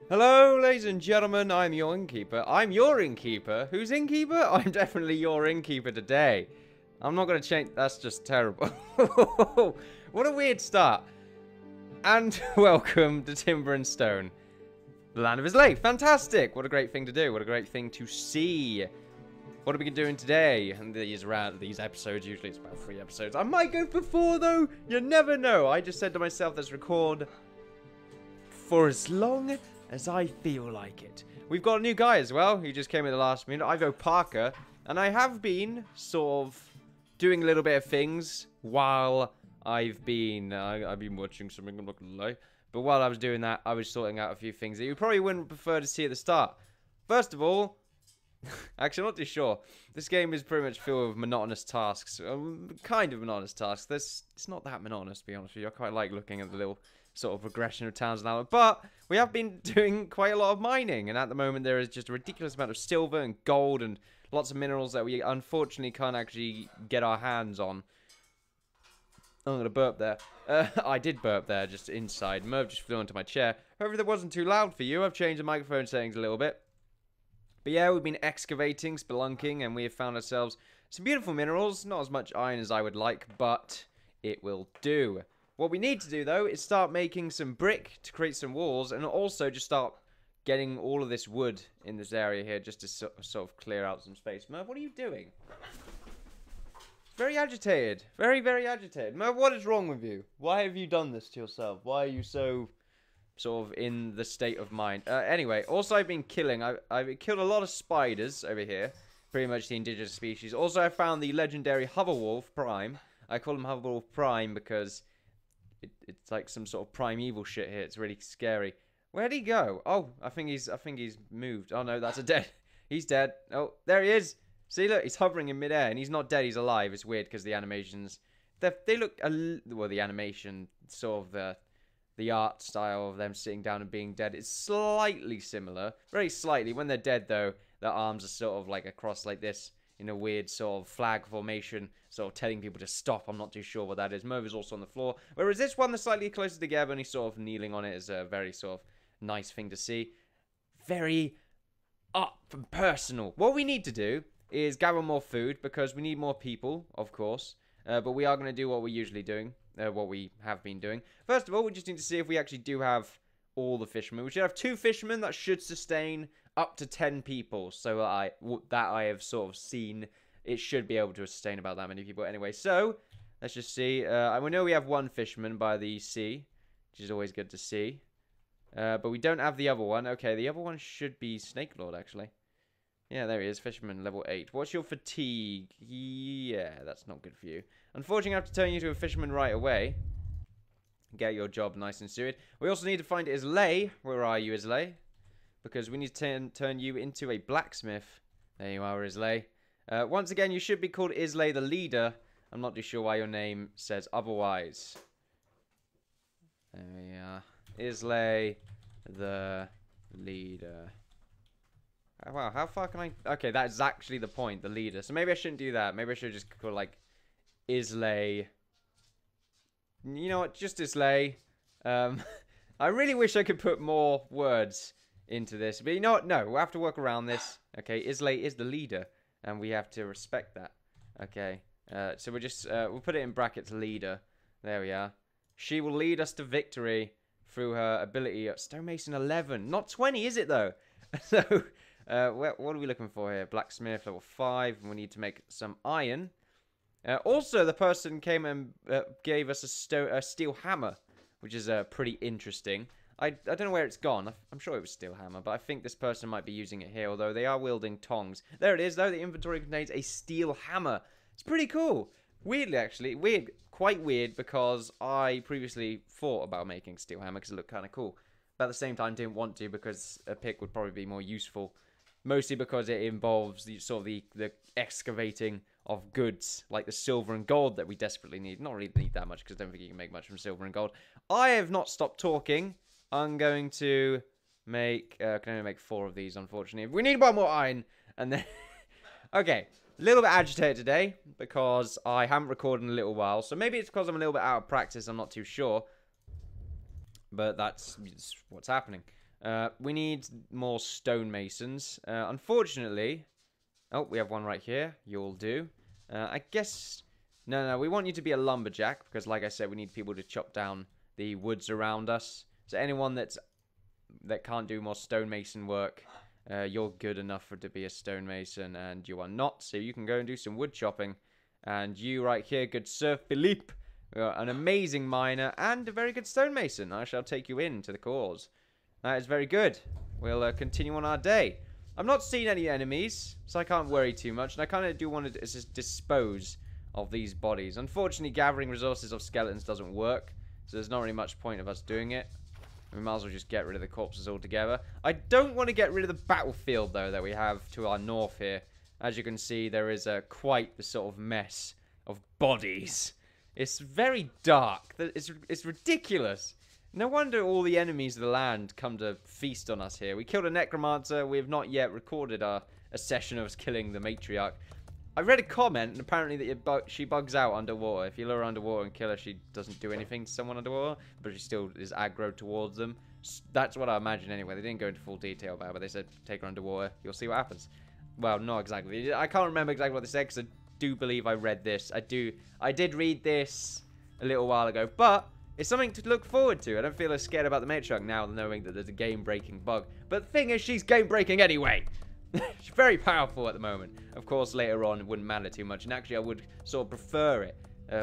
Hello, ladies and gentlemen, I'm your Innkeeper. I'm your Innkeeper. Who's Innkeeper? I'm definitely your Innkeeper today. I'm not going to change. That's just terrible. What a weird start. And welcome to Timber and Stone, the land of Islay. Fantastic. What a great thing to do. What a great thing to see. What are we doing today? And these episodes, usually it's about 3 episodes. I might go for 4 though. You never know. I just said to myself, let's record for as long as I feel like it. We've got a new guy as well, who just came in the last minute. I go Parker, and I have been sort of doing a little bit of things while I've been watching something, I'm not gonna lie. But while I was doing that, I was sorting out a few things that you probably wouldn't prefer to see at the start. First of all, actually, I'm not too sure. This game is pretty much filled with monotonous tasks. Kind of monotonous tasks. It's not that monotonous, to be honest with you. I quite like looking at the little sort of progression of towns now. But we have been doing quite a lot of mining. And at the moment, there is just a ridiculous amount of silver and gold and lots of minerals that we unfortunately can't actually get our hands on. I'm going to burp there. I did burp there, just inside. Merv just flew onto my chair. Hopefully that wasn't too loud for you. I've changed the microphone settings a little bit. But yeah, we've been excavating, spelunking, and we have found ourselves some beautiful minerals. Not as much iron as I would like, but it will do. What we need to do, though, is start making some brick to create some walls, and also just start getting all of this wood in this area here, just to sort of clear out some space. Merv, what are you doing? Very agitated. Very, very agitated. Merv, what is wrong with you? Why have you done this to yourself? Why are you so sort of in the state of mind? Anyway, also I've been killing. I've killed a lot of spiders over here. Pretty much the indigenous species. Also, I found the legendary Hoverwolf Prime. I call him Hoverwolf Prime because it's like some sort of primeval shit here. It's really scary. Where'd he go? Oh, I think he's moved. Oh no, that's a dead. He's dead. Oh, there he is. See, look, he's hovering in midair, and he's not dead. He's alive. It's weird because the animations, they look well. The animation, sort of the art style of them sitting down and being dead, is slightly similar. Very slightly. When they're dead, though, their arms are sort of like across like this in a weird sort of flag formation, sort of telling people to stop. I'm not too sure what that is. Merv is also on the floor. Whereas this one, that's slightly closer together, and he's sort of kneeling on it, is a very sort of nice thing to see. Very up and personal. What we need to do is gather more food, because we need more people, of course. But we are going to do what we're usually doing. What we have been doing. First of all, we just need to see if we actually do have all the fishermen. We should have 2 fishermen that should sustain up to 10 people. So that I have sort of seen, it should be able to sustain about that many people. Anyway, so let's just see. We know we have 1 fisherman by the sea, which is always good to see. But we don't have the other one. Okay, the other one should be Snake Lord, actually. Yeah, there he is. Fisherman level 8. What's your fatigue? Yeah, that's not good for you. Unfortunately, I have to turn you to a fisherman right away. Get your job nice and suited. We also need to find Islay. Where are you, Islay? Because we need to turn you into a blacksmith. There you are, Islay. Once again, you should be called Islay the Leader. I'm not too sure why your name says otherwise. There we are. Islay the Leader. Wow, how far can I... Okay, that is actually the point, the leader. So maybe I shouldn't do that. Maybe I should just call, like, Islay. You know what? Just Islay. I really wish I could put more words into this. But you know what? No, we'll have to work around this. Okay, Islay is the leader. And we have to respect that. Okay. So we'll just... we'll put it in brackets, leader. There we are. She will lead us to victory through her ability at Stonemason 11. Not 20, is it, though? So... what are we looking for here? Blacksmith, level 5. And we need to make some iron. Also, the person came and gave us a steel hammer, which is pretty interesting. I don't know where it's gone. I'm sure it was steel hammer, but I think this person might be using it here, although they are wielding tongs. There it is, though. The inventory contains a steel hammer. It's pretty cool. Weirdly, actually. Weird. Quite weird, because I previously thought about making a steel hammer because it looked kind of cool. But at the same time, didn't want to, because a pick would probably be more useful. Mostly because it involves the sort of the excavating of goods like the silver and gold that we desperately need. Not really need that much, because I don't think you can make much from silver and gold. I have not stopped talking. I'm going to make... can only make 4 of these, unfortunately. We need 1 more iron. And then... Okay. A little bit agitated today, because I haven't recorded in a little while. So maybe it's because I'm a little bit out of practice. I'm not too sure. But that's what's happening. We need more stonemasons. Unfortunately... Oh, we have one right here. You'll do. I guess... No, we want you to be a lumberjack, because like I said, we need people to chop down the woods around us. So anyone that can't do more stonemason work, you're good enough to be a stonemason, and you are not. So you can go and do some wood chopping. And you right here, good Sir Philippe, an amazing miner and a very good stonemason. I shall take you into the cause. That is very good. We'll continue on our day. I've not seen any enemies, so I can't worry too much. And I kind of do want to just dispose of these bodies. Unfortunately, gathering resources of skeletons doesn't work, so there's not really much point of us doing it. We might as well just get rid of the corpses altogether. I don't want to get rid of the battlefield, though, that we have to our north here. As you can see, there is quite the sort of mess of bodies. It's very dark. It's ridiculous. No wonder all the enemies of the land come to feast on us here. We killed a necromancer. We have not yet recorded a session of us killing the matriarch. I read a comment, and apparently that she bugs out underwater. If you lure her underwater and kill her, she doesn't do anything to someone underwater, but she still is aggro towards them. That's what I imagine anyway. They didn't go into full detail about it, but they said take her underwater. You'll see what happens. Well, not exactly. I can't remember exactly what they said, because I do believe I read this. I did read this a little while ago, but it's something to look forward to. I don't feel as scared about the matriarch now, knowing that there's a game-breaking bug. But the thing is, she's game-breaking anyway. She's very powerful at the moment. Of course, later on, it wouldn't matter too much. And actually, I would sort of prefer it,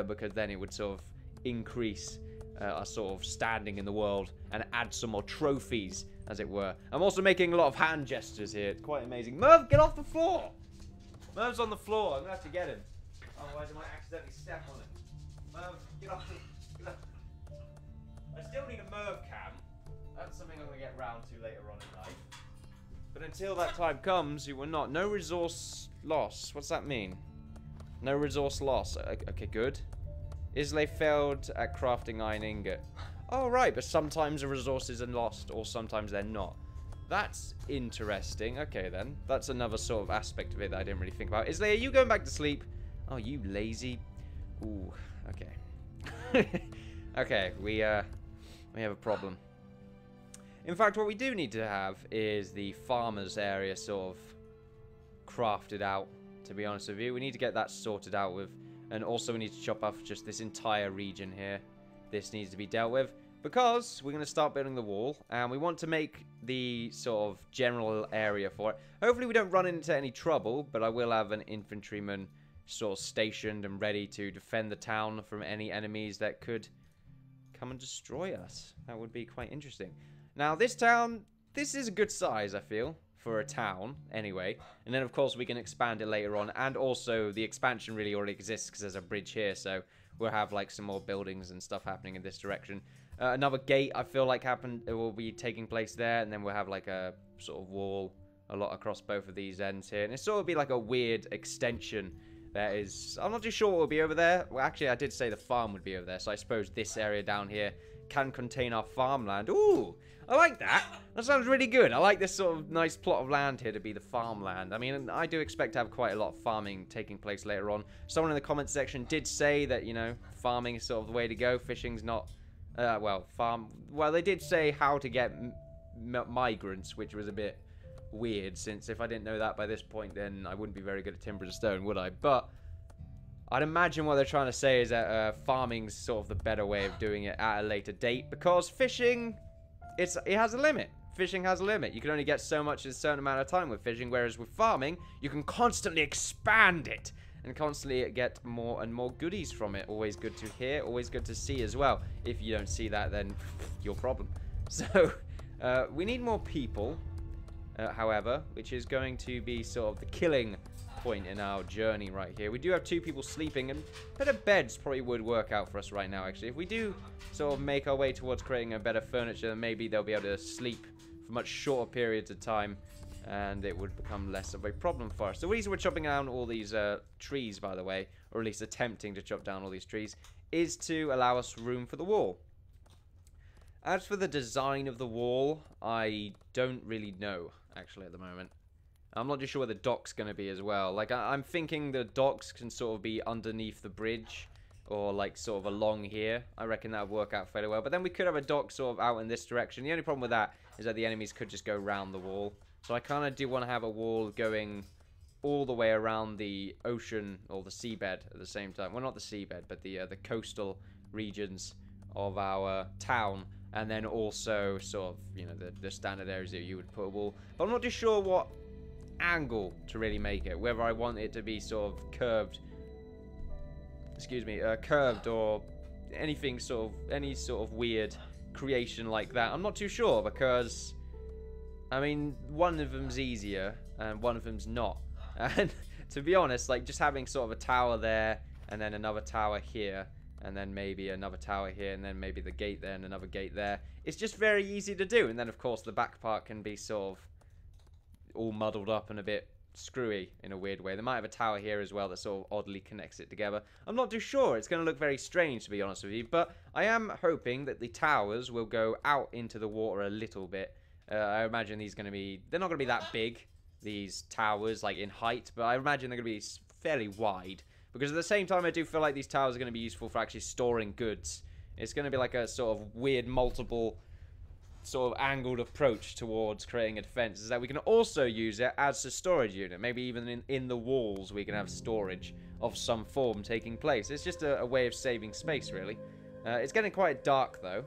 because then it would sort of increase our sort of standing in the world and add some more trophies, as it were. I'm also making a lot of hand gestures here. It's quite amazing. Merv, get off the floor! Merv's on the floor. I'm going to have to get him. Otherwise, I might accidentally step on him. Merv, get off the... I still need a Merv cam. That's something I'm going to get round to later on in life. But until that time comes, you will not. No resource loss. What's that mean? No resource loss. Okay, good. Islay failed at crafting iron ingot. Oh, right, but sometimes the resources are lost, or sometimes they're not. That's interesting. Okay, then. That's another sort of aspect of it that I didn't really think about. Islay, are you going back to sleep? Oh, you lazy. Ooh, okay. Okay, we have a problem. In fact, what we do need to have is the farmer's area sort of crafted out, to be honest with you. We need to get that sorted out with, and also we need to chop off just this entire region here. This needs to be dealt with, because we're going to start building the wall, and we want to make the sort of general area for it. Hopefully we don't run into any trouble, but I will have an infantryman sort of stationed and ready to defend the town from any enemies that could come and destroy us. That would be quite interesting. Now, this town, this is a good size, I feel, for a town, anyway. And then, of course, we can expand it later on. And also, the expansion really already exists because there's a bridge here. So, we'll have, like, some more buildings and stuff happening in this direction. Another gate, I feel like, it will be taking place there. And then we'll have, like, a sort of wall a lot across both of these ends here. And it sort of be like a weird extension that is... I'm not too sure what will be over there. Well, actually, I did say the farm would be over there. So, I suppose this area down here can contain our farmland. Ooh! I like that. That sounds really good. I like this sort of nice plot of land here to be the farmland. I mean, I do expect to have quite a lot of farming taking place later on. Someone in the comments section did say that, you know, farming is sort of the way to go. Fishing's not, well, they did say how to get migrants, which was a bit weird, since if I didn't know that by this point, then I wouldn't be very good at timber and stone, would I? But I'd imagine what they're trying to say is that farming's sort of the better way of doing it at a later date, because fishing... It has a limit. Fishing has a limit. You can only get so much in a certain amount of time with fishing, whereas with farming, you can constantly expand it and constantly get more and more goodies from it. Always good to hear, always good to see as well. If you don't see that, then your problem. So, we need more people, however, which is going to be sort of the killing point in our journey right here. We do have 2 people sleeping, and better beds probably would work out for us right now, actually. If we do sort of make our way towards creating a better furniture, then maybe they'll be able to sleep for much shorter periods of time, and it would become less of a problem for us. The reason we're chopping down all these trees, by the way, or at least attempting to chop down all these trees, is to allow us room for the wall. As for the design of the wall, I don't really know, actually, at the moment. I'm not too sure where the dock's going to be as well. Like, I'm thinking the docks can sort of be underneath the bridge, or like sort of along here. I reckon that would work out fairly well. But then we could have a dock sort of out in this direction. The only problem with that is that the enemies could just go around the wall. So I kind of do want to have a wall going all the way around the ocean or the seabed at the same time. Well, not the seabed, but the coastal regions of our town. And then also sort of, you know, the standard areas that you would put a wall. But I'm not too sure what angle to really make it. Whether I want it to be sort of curved. Excuse me, curved or anything sort of, any sort of weird creation like that. I'm not too sure because, I mean, one of them's easier and one of them's not. And to be honest, like just having sort of a tower there and then another tower here and then maybe another tower here and then maybe the gate there and another gate there. It's just very easy to do. And then of course the back part can be sort of all muddled up and a bit screwy in a weird way. They might have a tower here as well that sort of oddly connects it together. I'm not too sure. It's going to look very strange, to be honest with you. But I am hoping that the towers will go out into the water a little bit. I imagine these are going to be... They're not going to be that big, these towers, like in height. But I imagine they're going to be fairly wide. Because at the same time, I do feel like these towers are going to be useful for actually storing goods. It's going to be like a sort of weird multiple sort of angled approach towards creating a defense, is that we can also use it as a storage unit. Maybe even in the walls we can have storage of some form taking place. It's just a way of saving space, really. It's getting quite dark though,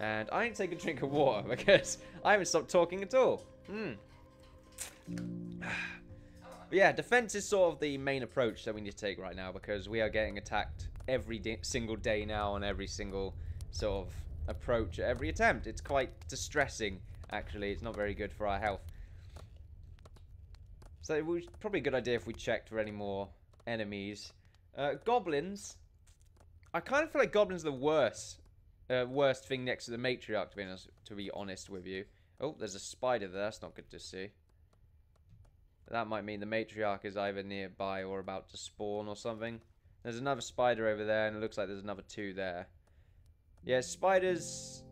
and I need to take a drink of water because I haven't stopped talking at all. But yeah, defense is sort of the main approach that we need to take right now, because we are getting attacked every single day now on every single sort of approach, every attempt. It's quite distressing, actually. It's not very good for our health. So it was probably a good idea if we checked for any more enemies. Goblins. I kind of feel like goblins are the worst thing next to the matriarch, to be honest with you. Oh, there's a spider there. That's not good to see. That might mean the matriarch is either nearby or about to spawn or something. There's another spider over there, and it looks like there's another two there. Yeah, spiders...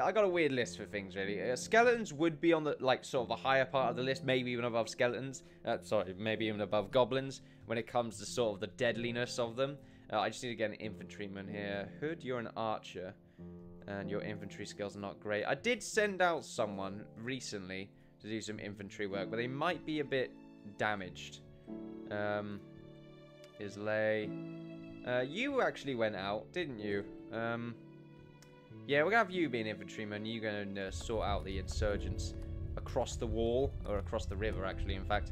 I got a weird list for things, really. Skeletons would be on the, like, sort of the higher part of the list, maybe even above skeletons. Sorry, maybe even above goblins, when it comes to sort of the deadliness of them. I just need to get an infantryman here. Hood, you're an archer, and your infantry skills are not great. I did send out someone recently to do some infantry work, but they might be a bit damaged. Islay. You actually went out, didn't you? Yeah, we're gonna have you be an infantryman. You're gonna sort out the insurgents across the wall, or across the river, actually, in fact.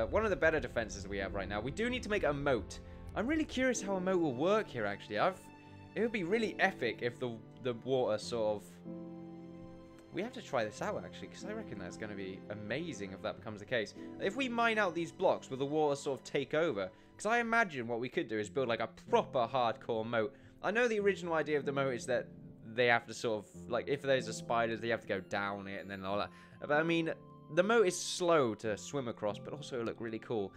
One of the better defenses we have right now. We do need to make a moat. I'm really curious how a moat will work here, actually. It would be really epic if the water sort of... We have to try this out, actually, because I reckon that's going to be amazing if that becomes the case. If we mine out these blocks, will the water sort of take over? Because I imagine what we could do is build like a proper hardcore moat. I know the original idea of the moat is that they have to sort of, like, if there's a spider, they have to go down it and then all that. But I mean, the moat is slow to swim across, but also it'll look really cool.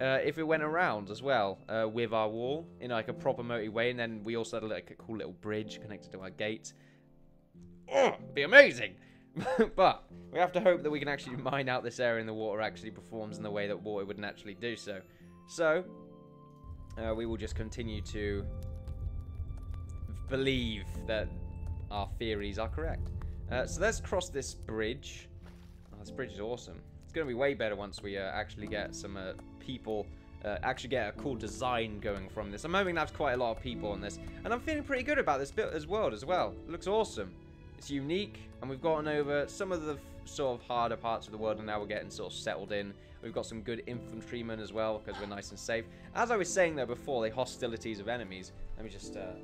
If it went around as well, with our wall, in like a proper moaty way, and then we also had like a cool little bridge connected to our gate. Oh, it'd be amazing! But we have to hope that we can actually mine out this area and the water actually performs in the way that water would naturally do so. So, we will just continue to believe that our theories are correct. So let's cross this bridge. Oh, this bridge is awesome. It's going to be way better once we actually get some people, actually get a cool design going from this. I'm hoping that's quite a lot of people on this. And I'm feeling pretty good about this bit as well. It looks awesome. It's unique, and we've gotten over some of the sort of harder parts of the world, and now we're getting sort of settled in. We've got some good infantrymen as well, because we're nice and safe. As I was saying though before, the hostilities of enemies. Let me just... Okay,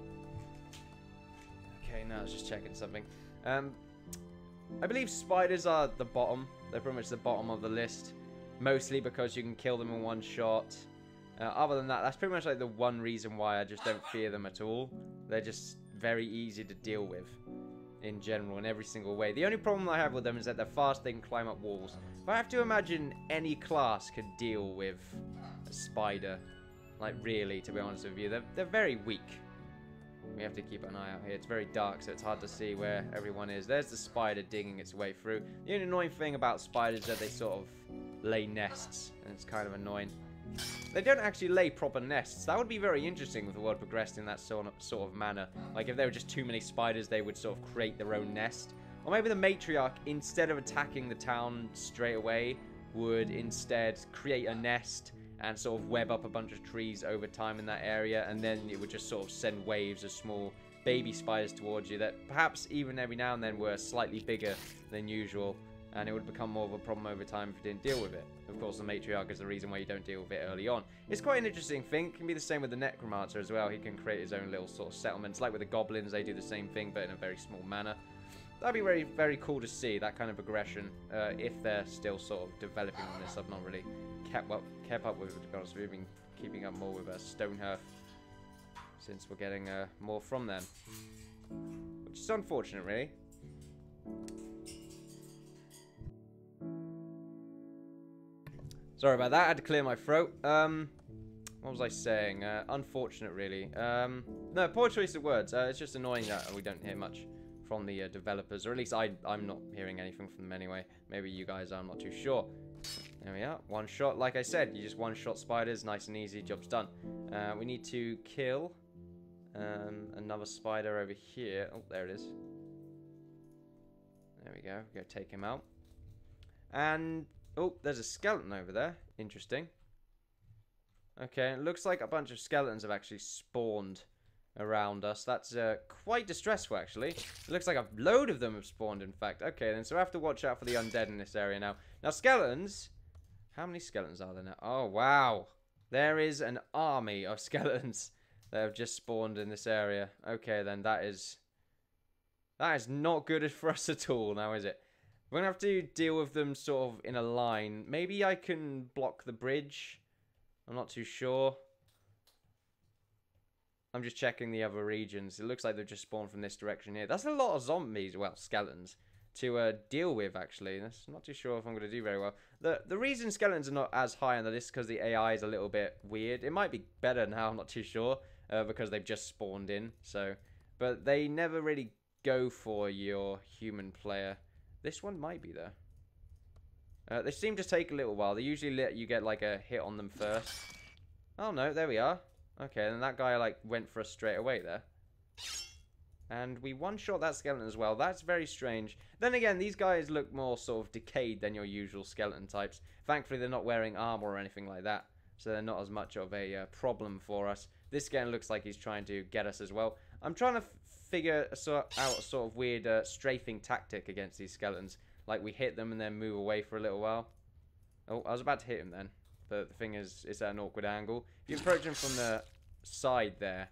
now I was just checking something. I believe spiders are the bottom. They're pretty much the bottom of the list. Mostly because you can kill them in one shot. Other than that, that's pretty much like the one reason why I just don't fear them at all. They're just very easy to deal with. In general, in every single way. The only problem I have with them is that they're fast, they can climb up walls. But I have to imagine any class could deal with a spider. Like, really, to be honest with you. They're very weak. We have to keep an eye out here. It's very dark, so it's hard to see where everyone is. There's the spider digging its way through. The only annoying thing about spiders is that they sort of lay nests, and it's kind of annoying. They don't actually lay proper nests. That would be very interesting if the world progressed in that sort of manner. Like, if there were just too many spiders, they would sort of create their own nest. Or maybe the matriarch, instead of attacking the town straight away, would instead create a nest and sort of web up a bunch of trees over time in that area, and then it would just sort of send waves of small baby spiders towards you that perhaps even every now and then were slightly bigger than usual, and it would become more of a problem over time if you didn't deal with it. Of course, the matriarch is the reason why you don't deal with it early on. It's quite an interesting thing. It can be the same with the necromancer as well. He can create his own little sort of settlements. Like with the goblins, they do the same thing, but in a very small manner. That'd be very, very cool to see, that kind of progression, if they're still sort of developing on this. I've not really kept up with it, to be honest. We've been keeping up more with Stonehearth since we're getting more from them, which is unfortunate, really. Sorry about that. I had to clear my throat. What was I saying? Unfortunate, really. No, poor choice of words. It's just annoying that we don't hear much from the developers, or at least I'm not hearing anything from them anyway. Maybe you guys are, I'm not too sure. There we are. One shot. Like I said, you just one-shot spiders, nice and easy, job's done. We need to kill another spider over here. Oh, there it is. There we go. Go take him out. And oh, there's a skeleton over there. Interesting. Okay, it looks like a bunch of skeletons have actually spawned around us. That's quite distressful, actually. It looks like a load of them have spawned, in fact. Okay, then, so I have to watch out for the undead in this area now. Now, skeletons. How many skeletons are there now? Oh, wow. There is an army of skeletons that have just spawned in this area. Okay, then, that is not good for us at all, now, is it? We're going to have to deal with them sort of in a line. Maybe I can block the bridge. I'm not too sure. I'm just checking the other regions. It looks like they've just spawned from this direction here. That's a lot of zombies, well, skeletons, to deal with, actually. That's not too sure if I'm going to do very well. The reason skeletons are not as high on the list is because the AI is a little bit weird. It might be better now, I'm not too sure, because they've just spawned in. So, but they never really go for your human player. This one might be there. They seem to take a little while. They usually let you get like a hit on them first. Oh no, there we are. Okay, and that guy like went for us straight away there. And we one-shot that skeleton as well. That's very strange. Then again, these guys look more sort of decayed than your usual skeleton types. Thankfully, they're not wearing armor or anything like that, so they're not as much of a problem for us. This skeleton looks like he's trying to get us as well. I'm trying to figure out a sort of weird strafing tactic against these skeletons. Like, we hit them and then move away for a little while. Oh, I was about to hit him then. But the thing is, it's at an awkward angle. If you approach him from the side there,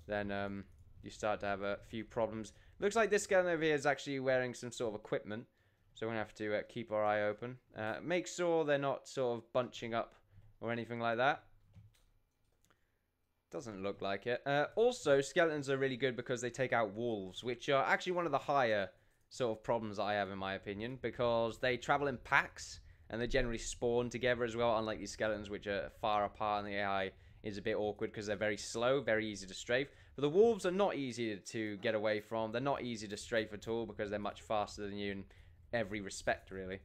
then you start to have a few problems. Looks like this skeleton over here is actually wearing some sort of equipment. So we're going to have to keep our eye open. Make sure they're not sort of bunching up or anything like that. Doesn't look like it. Also, skeletons are really good because they take out wolves, which are actually one of the higher sort of problems that I have, in my opinion, because they travel in packs and they generally spawn together as well, unlike these skeletons, which are far apart, and the AI is a bit awkward because they're very slow, very easy to strafe. But the wolves are not easy to get away from. They're not easy to strafe at all because they're much faster than you in every respect, really.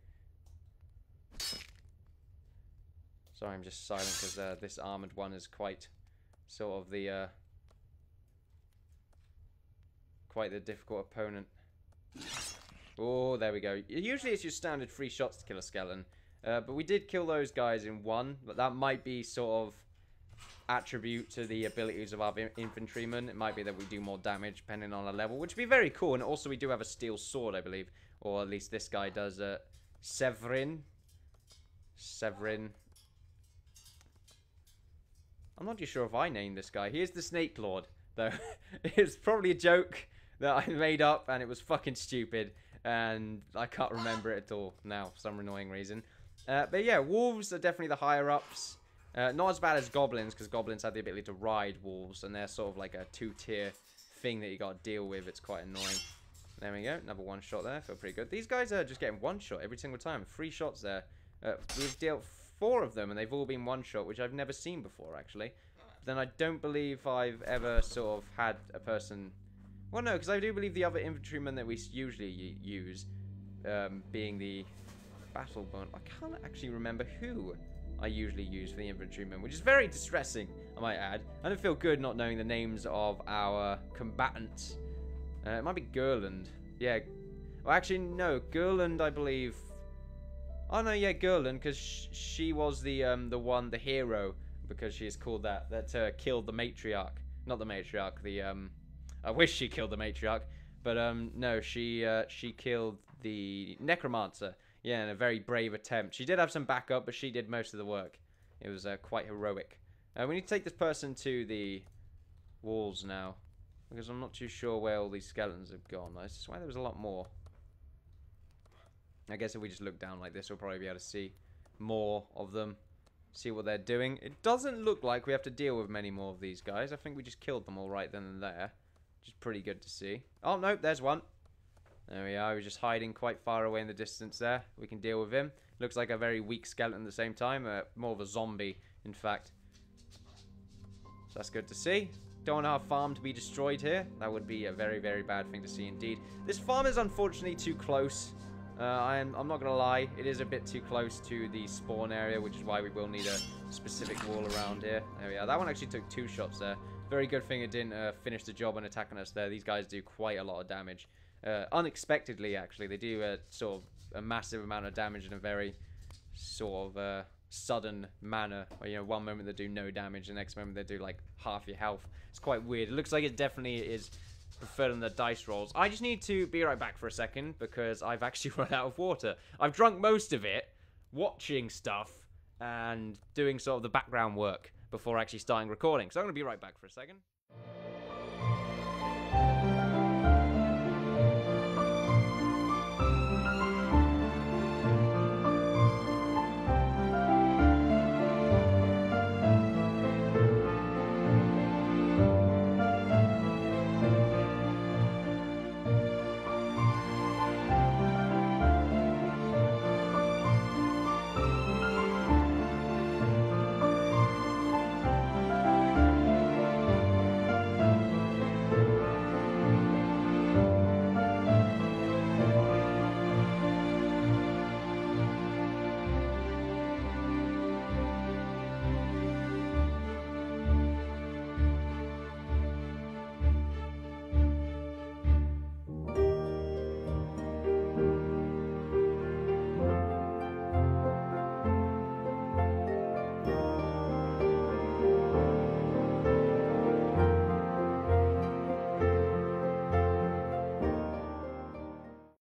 Sorry, I'm just silent because this armored one is quite sort of the quite the difficult opponent. Oh, there we go. Usually it's your standard 3 shots to kill a skeleton, but we did kill those guys in 1. But that might be sort of attribute to the abilities of our infantrymen. It might be that we do more damage depending on our level, which would be very cool. And also we do have a steel sword, I believe, or at least this guy does. Severin. I'm not too sure if I named this guy. He is the Snake Lord, though. It's probably a joke that I made up, and it was fucking stupid, and I can't remember it at all now for some annoying reason. But yeah, wolves are definitely the higher-ups. Not as bad as goblins, because goblins have the ability to ride wolves, and they're sort of like a 2-tier thing that you got to deal with. It's quite annoying. There we go. Another one-shot there. Feel pretty good. These guys are just getting one-shot every single time. 3 shots there. We've dealt 4 of them, and they've all been one-shot, which I've never seen before, actually. But then I don't believe I've ever sort of had a person... Well, no, because I do believe the other infantrymen that we usually use, being the battle bone. I can't actually remember who I usually use for the infantrymen, which is very distressing, I might add. I don't feel good not knowing the names of our combatants. It might be Gerland. Yeah. Well, actually, no. Gerland, I believe... Oh, no, yeah, Gerland, because she was the hero, because she is called that killed the matriarch. Not the matriarch, I wish she killed the matriarch, but, no, she killed the necromancer. Yeah, in a very brave attempt. She did have some backup, but she did most of the work. It was quite heroic. We need to take this person to the walls now, because I'm not too sure where all these skeletons have gone. I swear there was a lot more. I guess if we just look down like this, we'll probably be able to see more of them. See what they're doing. It doesn't look like we have to deal with many more of these guys. I think we just killed them all right then and there. Which is pretty good to see. Oh, no, there's one. There we are. We're just hiding quite far away in the distance there. We can deal with him. Looks like a very weak skeleton at the same time. More of a zombie, in fact. So that's good to see. Don't want our farm to be destroyed here. That would be a very, very bad thing to see indeed. This farm is unfortunately too close. I'm not going to lie. It is a bit too close to the spawn area, which is why we will need a specific wall around here. There we are. That one actually took 2 shots there. Very good thing it didn't finish the job on attacking us there. These guys do quite a lot of damage. Unexpectedly, actually. They do sort of a massive amount of damage in a very sort of sudden manner. Where, you know, one moment they do no damage, the next moment they do like half your health. It's quite weird. It looks like it definitely is preferred on the dice rolls. I just need to be right back for a second because I've actually run out of water. I've drunk most of it watching stuff and doing sort of the background work before actually starting recording. So I'm going to be right back for a second.